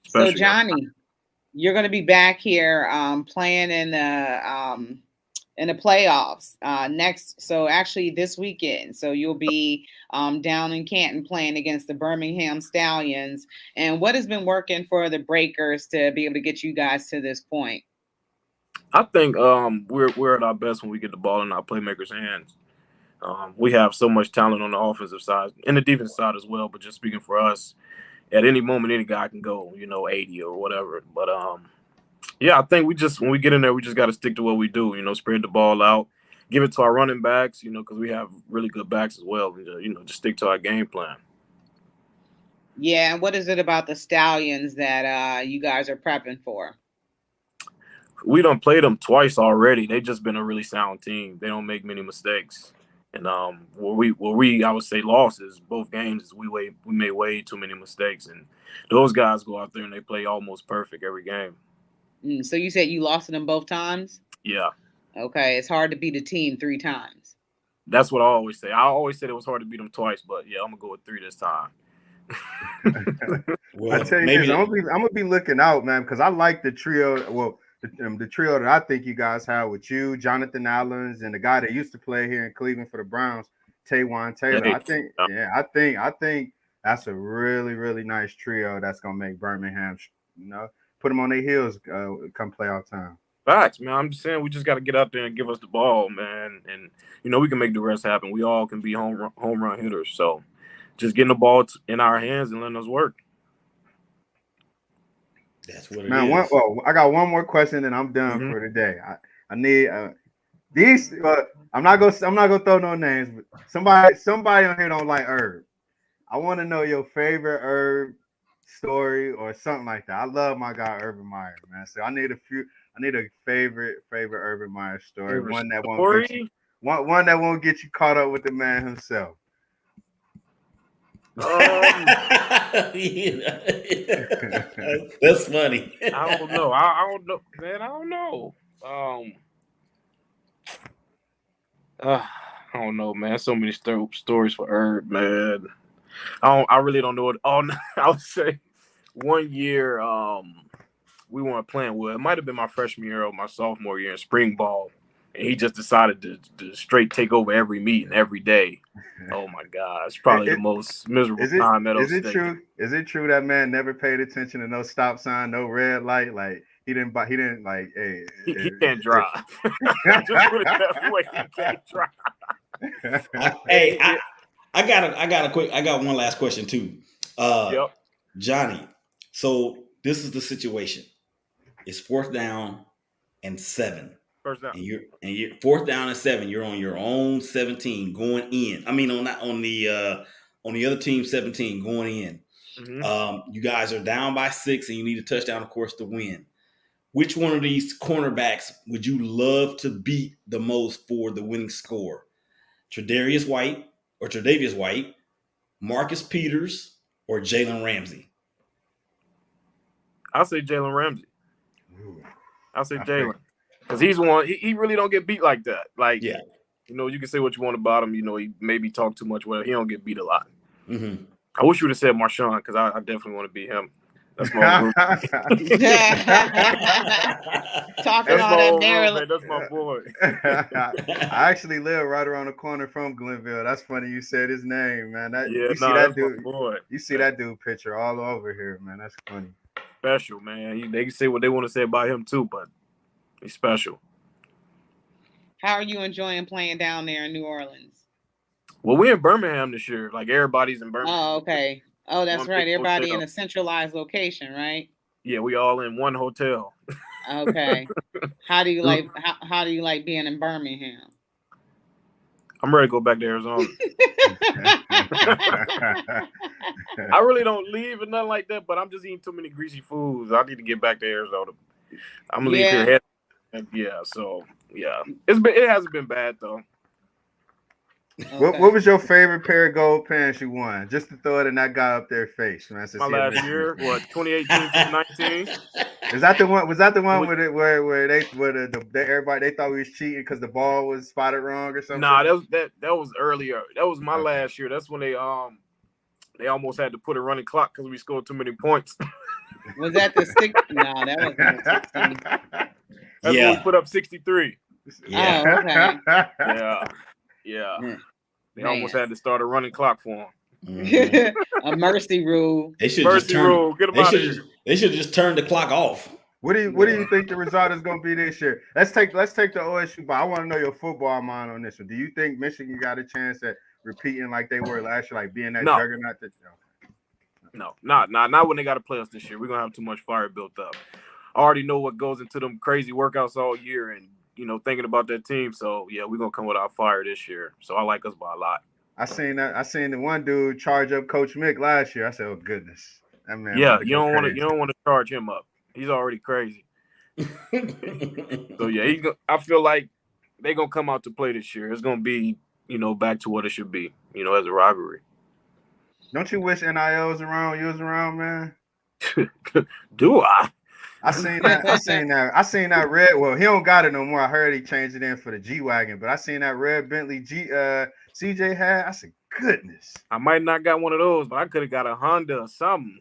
So Johnny, you're going to be back here playing in the playoffs next. So actually this weekend. So you'll be down in Canton playing against the Birmingham Stallions. And what has been working for the Breakers to be able to get you guys to this point? I think we're at our best when we get the ball in our playmakers' hands. We have so much talent on the offensive side and the defensive side as well. But just speaking for us, at any moment, any guy can go, 80 or whatever. But yeah, I think when we get in there, we just got to stick to what we do. Spread the ball out, give it to our running backs. Because we have really good backs as well. Just stick to our game plan. Yeah, and what is it about the Stallions that you guys are prepping for? We done played them twice already. They've just been a really sound team. They don't make many mistakes. And where we I would say losses both games is we made way too many mistakes, and those guys go out there and they play almost perfect every game. So you said you lost to them both times? Yeah. Okay, it's hard to beat a team 3 times. That's what I always say. I always said it was hard to beat them twice, but yeah, I'm gonna go with 3 this time. Well, I tell you this, I'm gonna be looking out, man, because I like the trio. Well, the trio that I think you guys have with you, Jonathan Allens, and the guy that used to play here in Cleveland for the Browns, Taywan Taylor. I think that's a really, really nice trio that's gonna make Birmingham, put them on their heels come playoff time. Facts, man. I'm just saying we just got to get out there and give us the ball, man, and we can make the rest happen. We all can be home run hitters, so just getting the ball in our hands and letting us work. That's what it is. I got one more question, and I'm done for today. I need these. I'm not gonna throw no names, but somebody on here don't like Herb. I want to know your favorite Herb story or something like that. I love my guy Urban Meyer, man. So I need a favorite Urban Meyer story. One that won't get you caught up with the man himself. That's funny. I don't know. I don't know, man. I don't know. I don't know, man. So many stories for Herb, man. I really don't know what. Oh, no, I would say one year we weren't playing well. It might have been my freshman year or my sophomore year in spring ball, and he just decided to straight take over every meeting every day. Oh my God, it's probably the most miserable time at Is it true? Is it true that man never paid attention to no stop sign, no red light? Like he didn't like. Hey, he can't drive. Just put it that way. He can't drive. I got one last question too. Yep. Johnny, so this is the situation. It's 4th down and 7. First down. And you're fourth down and 7. You're on your own 17 going in. I mean, on the other team 17 going in. Mm-hmm. You guys are down by 6, and you need a touchdown, of course, to win. Which one of these cornerbacks would you love to beat the most for the winning score? Tre'Davious White, Marcus Peters, or Jalen Ramsey? I'll say Jalen Ramsey. Ooh, I'll say I think. Jalen. Because he's one, he really don't get beat like that. Like, Yeah. you can say what you want about him. He maybe talk too much. Well, he don't get beat a lot. Mm-hmm. I wish you would have said Marshawn because I definitely want to beat him. That's my old Talking That's all my that old Maryland. roommate. That's my boy. I actually live right around the corner from Glenville. That's funny you said his name, man. Yeah, You see that's that my dude. boy. You see that dude picture all over here, man. That's funny. Special, man. They can say what they want to say about him too, but he's special. How are you enjoying playing down there in New Orleans? Well, we're in Birmingham this year. Like everybody's in Birmingham. Oh, okay. Oh, that's One big right. Everybody in hotel. a centralized location, right? Yeah, we all in one hotel. Okay. How do you like how do you like being in Birmingham? I'm ready to go back to Arizona. I really don't leave or nothing like that, but I'm just eating too many greasy foods. I need to get back to Arizona. I'm gonna leave Yeah. here. Yeah, so yeah, it hasn't been bad though. What Okay. was your favorite pair of gold pants you won? Just to throw it in that guy up their face, man. To My see if last year, what 2018, 2019? Is that the one? Was that the one Was, with it where everybody they thought we was cheating because the ball was spotted wrong or something? nah, that was earlier. That was my last year. That's when they almost had to put a running clock because we scored too many points. Was that the stick? No, that wasn't the 16. That's when we Yeah. put up 63. Yeah. Oh, okay. Yeah. They almost Man. had to start a running clock for him. Mhm. A mercy rule. They should just Mercy turn. rule, get him They out of should here. they should just turn the clock off. What do Yeah. you think the result is going to be this year? Let's take the OSU, but I want to know your football mind on this one. Do you think Michigan got a chance at repeating like they were last year, like being that No. juggernaut? No, not when they got to play us this year. We're gonna have too much fire built up. I already know what goes into them crazy workouts all year, and thinking about that team. So yeah, we're gonna come with our fire this year. So I like us by a lot. I seen that. I seen the one dude charge up Coach Mick last year. I said, "Oh goodness, that man Yeah, about to go crazy." you don't want to charge him up. He's already crazy. So yeah, I feel like they're gonna come out to play this year. It's gonna be back to what it should be. As a rivalry. Don't you wish NIL was around? You was around, man. Do I? I seen that. I seen that red. Well, he don't got it no more. I heard he changed it in for the G wagon, but I seen that red Bentley CJ had. I said, goodness. I might not got one of those, but I could have got a Honda or something.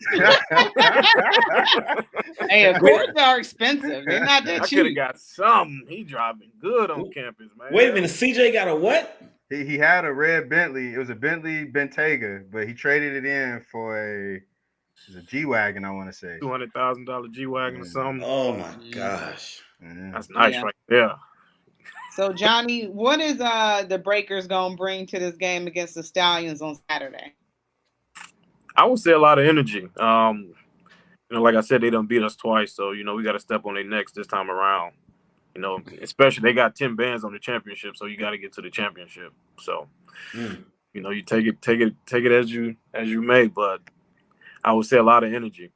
Hey, Accords are expensive. They're not that I could have cheap. got something. He driving good on campus, man. Wait a minute, CJ got a what? He had a red Bentley. It was a Bentley Bentayga, but he traded it in for a G wagon. I want to say $200,000 G wagon or something. Oh my gosh. That's nice right there. So Johnny, what is the Breakers gonna bring to this game against the Stallions on Saturday? I would say a lot of energy. Like I said, they done beat us twice, so we got to step on their necks this time around. Especially they got 10 bands on the championship, so you got to get to the championship. So, you take it as you may, but I would say a lot of energy.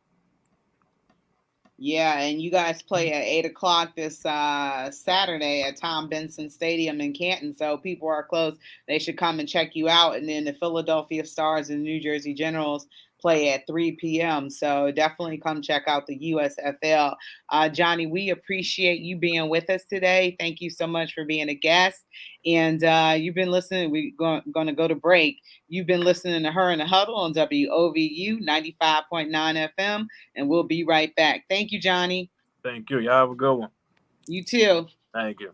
Yeah, and you guys play at 8:00 this Saturday at Tom Benson Stadium in Canton. So people are close. They should come and check you out. And then the Philadelphia Stars and New Jersey Generals play at 3 p.m. So definitely come check out the USFL. Johnny, we appreciate you being with us today. Thank you so much for being a guest. And you've been listening. We're going to go to break. You've been listening to Her in the Huddle on WOVU 95.9 FM. And we'll be right back. Thank you, Johnny. Thank you. Y'all have a good one. You too. Thank you.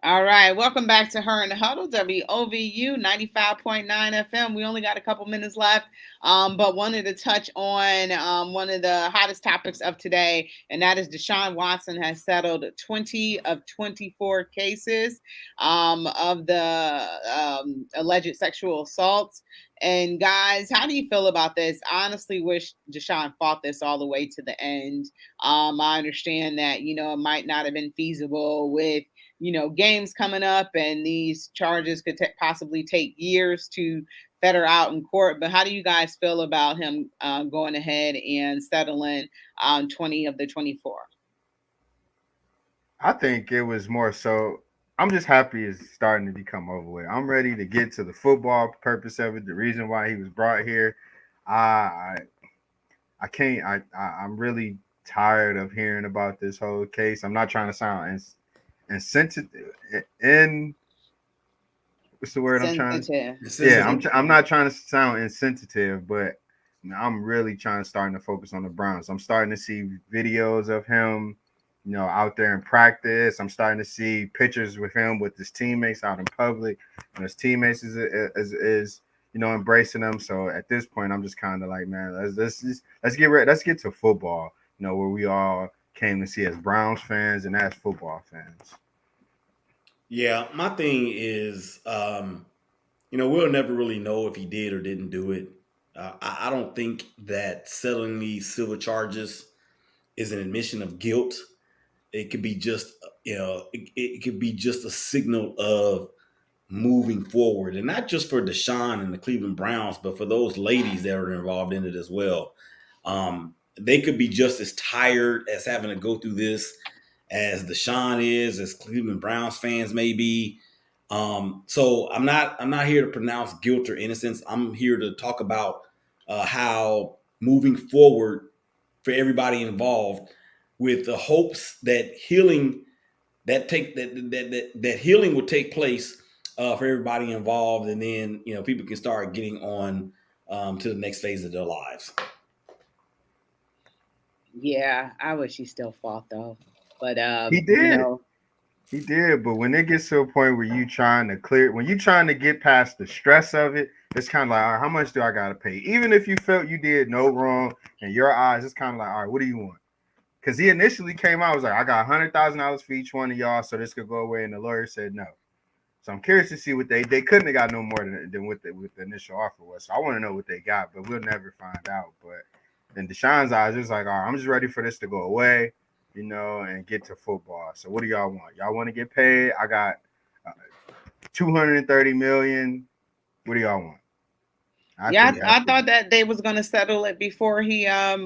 All right, welcome back to Her in the Huddle, WOVU 95.9 FM. We only got a couple minutes left, but wanted to touch on one of the hottest topics of today, and that is Deshaun Watson has settled 20 of 24 cases of the alleged sexual assaults. And guys, how do you feel about this? I honestly wish Deshaun fought this all the way to the end. I understand that, it might not have been feasible with games coming up, and these charges could possibly take years to fetter out in court. But how do you guys feel about him going ahead and settling 20 of the 24? I think it was more so. I'm just happy it's starting to become over with. I'm ready to get to the football purpose of it. The reason why he was brought here. I I can't. I'm really tired of hearing about this whole case. I'm not trying to sound insensitive. In what's the word I'm trying to? Sensitive. Yeah, I'm not trying to sound insensitive, but I'm really starting to focus on the Browns. I'm starting to see videos of him, out there in practice. I'm starting to see pictures with him with his teammates out in public, and his teammates is embracing them. So at this point, I'm just kind of like, man, let's get ready. Let's get to football. Where we all came to see as Browns fans and as football fans. Yeah, my thing is, we'll never really know if he did or didn't do it. I don't think that settling these civil charges is an admission of guilt. It could be just, it could be just a signal of moving forward, and not just for Deshaun and the Cleveland Browns, but for those ladies that are involved in it as well. They could be just as tired as having to go through this as Deshaun is, as Cleveland Browns fans may be. So I'm not here to pronounce guilt or innocence. I'm here to talk about how moving forward for everybody involved, with the hopes that healing that healing will take place for everybody involved, and then people can start getting on to the next phase of their lives. Yeah, I wish he still fought though, but He did. He did, but when it gets to a point where when you trying to get past the stress of it, it's kind of like, all right, how much do I got to pay? Even if you felt you did no wrong in your eyes, it's kind of like, all right, what do you want? Because he initially came out, was like, I got $100,000 for each one of y'all, so this could go away, and the lawyer said no. So I'm curious to see what they couldn't have got no more than what the initial offer was. So I want to know what they got, but we'll never find out. But in Deshaun's eyes, it was like, all right, I'm just ready for this to go away, and get to football. So what do y'all want? Y'all want to get paid? I got 230 million. What do y'all want? I thought that they was gonna settle it before he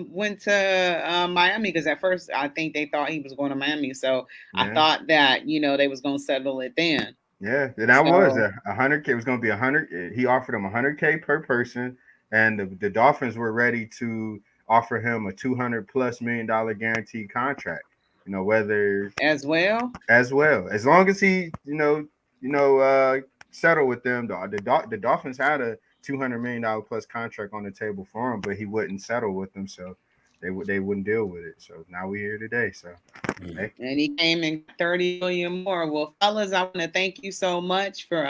went to Miami, because at first I think they thought he was going to Miami. So I thought that they was gonna settle it then. Yeah, that was 100K. It was gonna be 100. He offered him 100K per person, and the Dolphins were ready to offer him a $200+ million guaranteed contract. Whether as well, as long as he settle with them. The Dolphins had a $200 million plus contract on the table for him, but he wouldn't settle with them, so they wouldn't deal with it. So now we're here today. So and he came in 30 million more. Well, fellas, I want to thank you so much for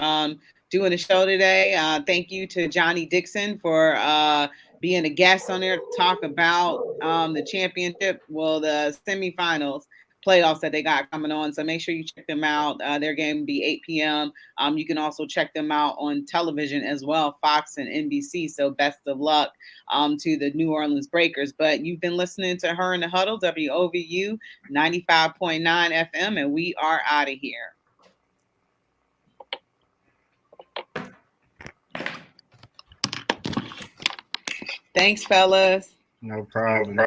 doing the show today. Thank you to Johnny Dixon for being a guest on there to talk about the championship, the semifinals playoffs that they got coming on. So make sure you check them out. Their game will be 8 p.m. You can also check them out on television as well, Fox and NBC. So best of luck to the New Orleans Breakers. But you've been listening to Her in the Huddle, WOVU 95.9 FM, and we are out of here. Thanks, fellas. No problem.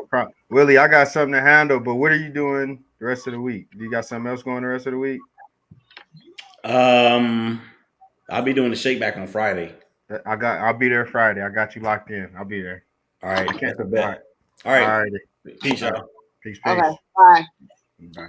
Willie, I got something to handle, but what are you doing the rest of the week? Do you got something else going the rest of the week? I'll be doing the shake back on Friday. I'll be there Friday. I got you locked in. I'll be there. All right. All right. All right. Peace, y'all. Peace. Okay. Bye. Bye.